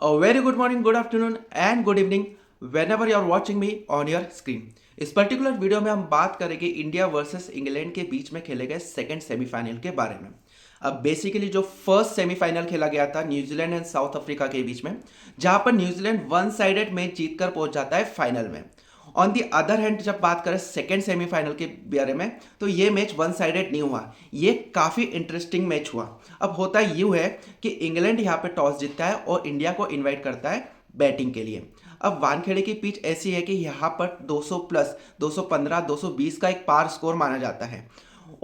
A very good morning, good afternoon and good evening whenever you are watching me on your screen. इस particular video में हम बात करेंगे India versus England के बीच में खेले गए सेकंड सेमीफाइनल के बारे में। अब बेसिकली जो फर्स्ट सेमीफाइनल खेला गया था न्यूजीलैंड एंड साउथ अफ्रीका के बीच में, जहां पर न्यूजीलैंड वन साइडेड मैच जीतकर पहुंच जाता है फाइनल में। ऑन दी अदर हैंड जब बात करें सेकेंड सेमीफाइनल के बारे में, तो ये मैच वन साइडेड नहीं हुआ, ये काफ़ी इंटरेस्टिंग मैच हुआ। अब होता यूँ है कि इंग्लैंड यहाँ पे टॉस जीतता है और इंडिया को इन्वाइट करता है बैटिंग के लिए। अब वानखेड़े की पिच ऐसी है कि यहाँ पर 200 प्लस 215 220 का एक पार स्कोर माना जाता है।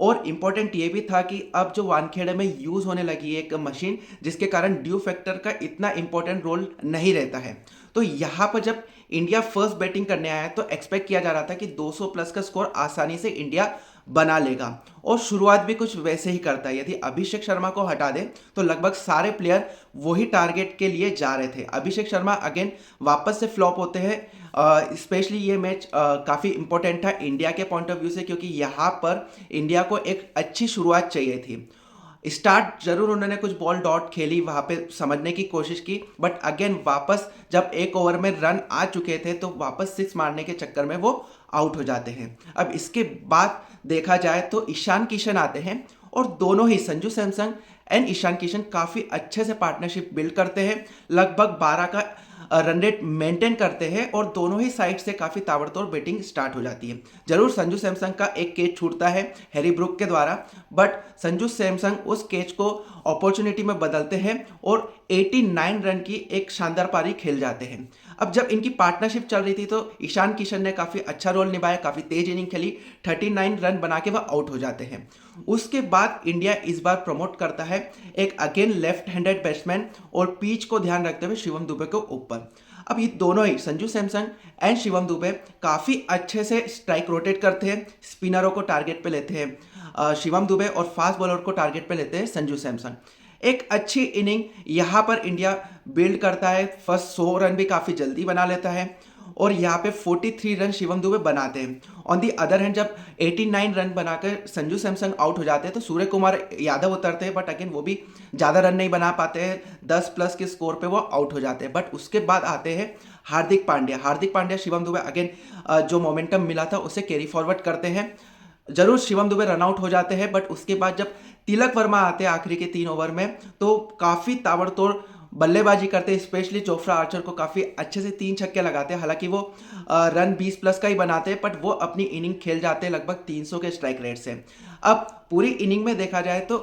और इम्पॉर्टेंट ये भी था कि अब जो वानखेड़े में यूज़ होने लगी है एक मशीन, जिसके कारण ड्यू फैक्टर का इतना इंपॉर्टेंट रोल नहीं रहता है। तो यहाँ पर जब इंडिया फर्स्ट बैटिंग करने आया तो एक्सपेक्ट किया जा रहा था कि 200 प्लस का स्कोर आसानी से इंडिया बना लेगा और शुरुआत भी कुछ वैसे ही करता है। यदि अभिषेक शर्मा को हटा दे तो लगभग सारे प्लेयर वही टारगेट के लिए जा रहे थे। अभिषेक शर्मा अगेन वापस से फ्लॉप होते हैं। स्पेशली ये मैच काफ़ी इंपॉर्टेंट था इंडिया के पॉइंट ऑफ व्यू से, क्योंकि यहाँ पर इंडिया को एक अच्छी शुरुआत चाहिए थी। स्टार्ट जरूर उन्होंने कुछ बॉल डॉट खेली, वहाँ पे समझने की कोशिश की, बट अगेन वापस जब एक ओवर में रन आ चुके थे तो वापस सिक्स मारने के चक्कर में वो आउट हो जाते हैं। अब इसके बाद देखा जाए तो ईशान किशन आते हैं और दोनों ही संजू सैमसन एंड ईशान किशन काफ़ी अच्छे से पार्टनरशिप बिल्ड करते हैं, लगभग 12 का रन रेट मेंटेन करते हैं और दोनों ही साइड से काफ़ी ताबड़तोड़ बैटिंग स्टार्ट हो जाती है। जरूर संजू सैमसन का एक कैच छूटता है हैरी ब्रूक के द्वारा, बट संजू सैमसन उस कैच को अपॉर्चुनिटी में बदलते हैं और 89 रन की एक शानदार पारी खेल जाते हैं। अब जब इनकी पार्टनरशिप चल रही थी तो ईशान किशन ने काफ़ी अच्छा रोल निभाया, काफ़ी तेज इनिंग खेली, 39 रन बना के वह आउट हो जाते हैं। उसके बाद इंडिया इस बार प्रमोट करता है एक अगेन लेफ्ट हैंडेड बैट्समैन और पिच को ध्यान रखते हुए शिवम दुबे के ऊपर। अब ये दोनों ही संजू सैमसन एंड शिवम दुबे काफ़ी अच्छे से स्ट्राइक रोटेट करते हैं, स्पिनरों को टारगेट पे लेते हैं शिवम दुबे और फास्ट बॉलर को टारगेट पे लेते हैं संजू सैमसन। एक अच्छी इनिंग यहाँ पर इंडिया बिल्ड करता है, फर्स्ट 100 रन भी काफ़ी जल्दी बना लेता है और यहाँ पे 43 रन शिवम दुबे बनाते हैं। ऑन दी अदर हैंड जब 89 रन बनाकर संजू सैमसन आउट हो जाते हैं तो सूर्य कुमार यादव उतरते हैं, बट अगेन वो भी ज़्यादा रन नहीं बना पाते हैं, 10 प्लस के स्कोर पे वो आउट हो जाते हैं। बट उसके बाद आते हैं हार्दिक पांड्या शिवम दुबे अगेन जो मोमेंटम मिला था उसे कैरी फॉरवर्ड करते हैं। जरूर शिवम दुबे रन आउट हो जाते हैं, बट उसके बाद जब तिलक वर्मा आते हैं आखिरी के 3 ओवर में तो काफ़ी ताबड़तोड़ बल्लेबाजी करते हैं, स्पेशली जोफ्रा आर्चर को काफ़ी अच्छे से 3 छक्के लगाते हैं। हालांकि वो रन 20 प्लस का ही बनाते हैं, बट वो अपनी इनिंग खेल जाते हैं लगभग 300 के स्ट्राइक रेट से। अब पूरी इनिंग में देखा जाए तो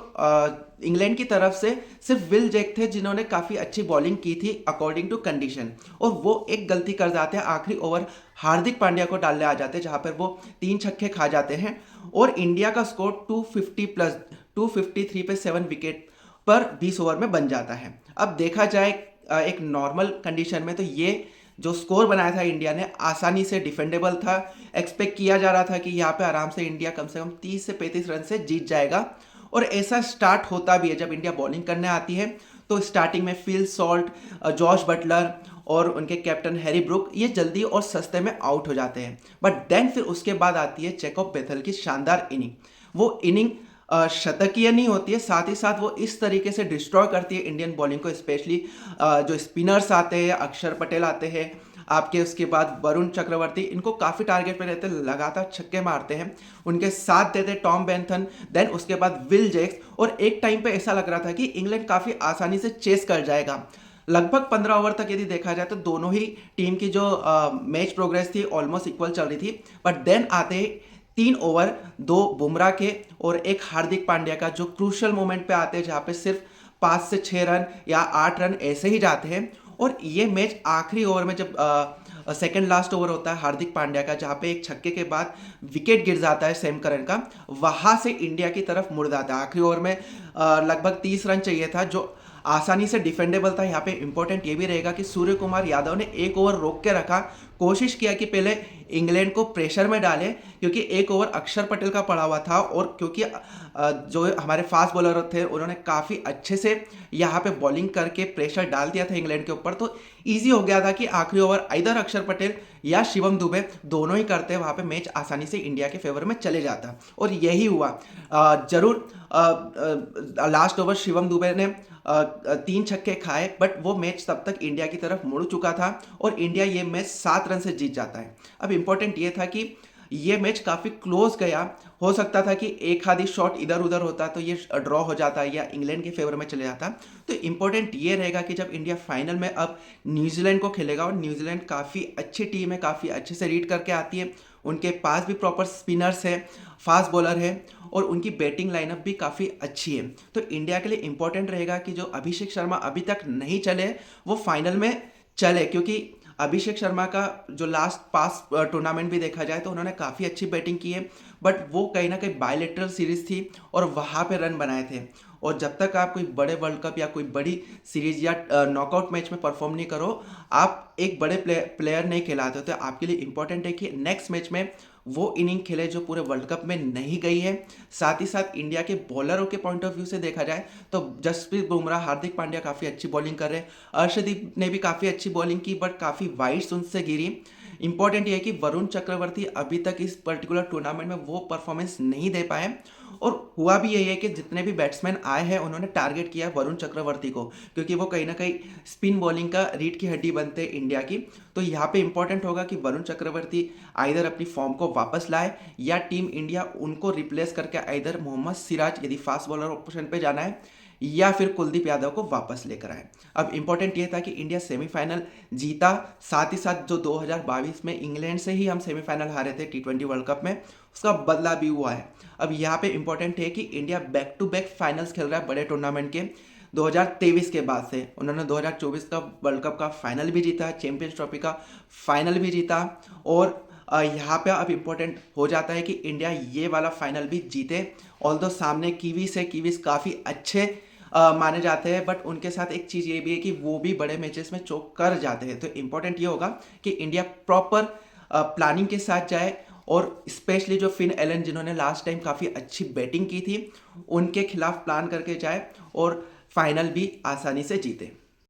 इंग्लैंड की तरफ से सिर्फ विल जैक थे जिन्होंने काफ़ी अच्छी बॉलिंग की थी अकॉर्डिंग टू कंडीशन, और वो एक गलती कर जाते हैं, आखिरी ओवर हार्दिक पांड्या को डालने आ जाते हैं जहां पर वो 3 छक्के खा जाते हैं और इंडिया का स्कोर 250 प्लस 253 पे 7 विकेट पर 20 ओवर में बन जाता है। अब देखा जाए एक नॉर्मल कंडीशन में तो ये जो स्कोर बनाया था इंडिया ने आसानी से डिफेंडेबल था। एक्सपेक्ट किया जा रहा था कि यहाँ पे आराम से इंडिया कम से कम 30 से 35 रन से जीत जाएगा और ऐसा स्टार्ट होता भी है। जब इंडिया बॉलिंग करने आती है तो स्टार्टिंग में फिल सॉल्ट, जॉश बटलर और उनके कैप्टन हैरी ब्रूक ये जल्दी और सस्ते में आउट हो जाते हैं, बट देन फिर उसके बाद आती है चेकअप बेथल की शानदार इनिंग। वो इनिंग शतकीय नहीं होती है, साथ ही साथ वो इस तरीके से डिस्ट्रॉय करती है इंडियन बॉलिंग को, स्पेशली जो स्पिनर्स आते हैं, अक्षर पटेल आते हैं आपके, उसके बाद वरुण चक्रवर्ती, इनको काफ़ी टारगेट पे रहते हैं, लगातार छक्के मारते हैं, उनके साथ देते टॉम बेंथन, देन उसके बाद विल जैक्स, और एक टाइम पे ऐसा लग रहा था कि इंग्लैंड काफ़ी आसानी से चेस कर जाएगा। लगभग 15 ओवर तक यदि देखा जाए तो दोनों ही टीम की जो मैच प्रोग्रेस थी ऑलमोस्ट इक्वल चल रही थी, बट देन आते 3 ओवर 2 बुमराह के और एक हार्दिक पांड्या का जो क्रूशल मोमेंट पे आते हैं जहाँ पे सिर्फ 5 से 6 रन या 8 रन ऐसे ही जाते हैं। और ये मैच आखिरी ओवर में जब सेकेंड लास्ट ओवर होता है हार्दिक पांड्या का, जहाँ पे एक छक्के के बाद विकेट गिर जाता है सैम करन का, वहाँ से इंडिया की तरफ मुड़ जाता है। आखिरी ओवर में लगभग 30 रन चाहिए था जो आसानी से डिफेंडेबल था। यहाँ पे इंपॉर्टेंट ये भी रहेगा कि सूर्य कुमार यादव ने एक ओवर रोक के रखा, कोशिश किया कि पहले इंग्लैंड को प्रेशर में डाले, क्योंकि एक ओवर अक्षर पटेल का पड़ा हुआ था और क्योंकि जो हमारे फास्ट बॉलर थे उन्होंने काफ़ी अच्छे से यहाँ पे बॉलिंग करके प्रेशर डाल दिया था इंग्लैंड के ऊपर, तो ईजी हो गया था कि आखिरी ओवर इधर अक्षर पटेल या शिवम दुबे दोनों ही करते, वहाँ पे मैच आसानी से इंडिया के फेवर में चले जाता और यही हुआ। जरूर लास्ट ओवर शिवम दुबे ने 3 छक्के खाए, बट वो मैच तब तक इंडिया की तरफ मुड़ चुका था और इंडिया ये मैच 7 रन से जीत जाता है। अब इंपॉर्टेंट ये था कि ये मैच काफ़ी क्लोज गया, हो सकता था कि एक आधी शॉट इधर उधर होता तो ये ड्रॉ हो जाता या इंग्लैंड के फेवर में चले जाता। तो इंपॉर्टेंट ये रहेगा कि जब इंडिया फाइनल में अब न्यूजीलैंड को खेलेगा, और न्यूजीलैंड काफ़ी अच्छी टीम है, काफ़ी अच्छे से रीड करके आती है, उनके पास भी प्रॉपर स्पिनर्स है, फास्ट बॉलर है और उनकी बैटिंग लाइनअप भी काफ़ी अच्छी है। तो इंडिया के लिए इंपॉर्टेंट रहेगा कि जो अभिषेक शर्मा अभी तक नहीं चले वो फाइनल में चले, क्योंकि अभिषेक शर्मा का जो लास्ट पास टूर्नामेंट भी देखा जाए तो उन्होंने काफ़ी अच्छी बैटिंग की है, बट वो कहीं ना कहीं बायलेटरल सीरीज थी और वहाँ पे रन बनाए थे। और जब तक आप कोई बड़े वर्ल्ड कप या कोई बड़ी सीरीज या नॉकआउट मैच में परफॉर्म नहीं करो, आप एक बड़े प्लेयर नहीं खिलाते हो। तो आपके लिए इंपॉर्टेंट है कि नेक्स्ट मैच में वो इनिंग खेले जो पूरे वर्ल्ड कप में नहीं गई है। साथ ही साथ इंडिया के बॉलरों के पॉइंट ऑफ व्यू से देखा जाए तो जसप्रीत बुमराह, हार्दिक पांड्या काफ़ी अच्छी बॉलिंग कर रहे हैं, अर्शदीप ने भी काफ़ी अच्छी बॉलिंग की, बट काफ़ी वाइड्स उनसे गिरी। इंपॉर्टेंट ये है कि वरुण चक्रवर्ती अभी तक इस पर्टिकुलर टूर्नामेंट में वो परफॉर्मेंस नहीं दे पाए, और हुआ भी यही है कि जितने भी बैट्समैन आए हैं उन्होंने टारगेट किया वरुण चक्रवर्ती को, क्योंकि वो कहीं ना कहीं स्पिन बॉलिंग का रीढ़ की हड्डी बनते हैं इंडिया की। तो यहाँ पे इंपॉर्टेंट होगा कि वरुण चक्रवर्ती आइदर अपनी फॉर्म को वापस लाए या टीम इंडिया उनको रिप्लेस करके आइदर मोहम्मद सिराज यदि फास्ट बॉलर ऑप्शन पे जाना है या फिर कुलदीप यादव को वापस लेकर आए। अब इंपॉर्टेंट ये था कि इंडिया सेमीफाइनल जीता, साथ ही साथ जो 2022 में इंग्लैंड से ही हम सेमीफाइनल हारे थे T20 वर्ल्ड कप में, उसका बदला भी हुआ है। अब यहाँ पे इंपॉर्टेंट है कि India back to back finals खेल रहा है बड़े टूर्नामेंट के। 2023 के बाद से उन्होंने 2024 का वर्ल्ड कप का फाइनल भी जीता, चैंपियंस ट्रॉफी का फाइनल भी जीता, और यहाँ पे अब इम्पोर्टेंट हो जाता है कि इंडिया ये वाला फाइनल भी जीते। ऑल्दो सामने कीवीज है, कीवीज काफ़ी अच्छे माने जाते हैं, बट उनके साथ एक चीज़ ये भी है कि वो भी बड़े मैचेस में चोक कर जाते हैं। तो इम्पोर्टेंट ये होगा कि इंडिया प्रॉपर प्लानिंग के साथ जाए, और स्पेशली जो फिन एलन जिन्होंने लास्ट टाइम काफ़ी अच्छी बैटिंग की थी उनके खिलाफ प्लान करके जाए और फाइनल भी आसानी से जीते।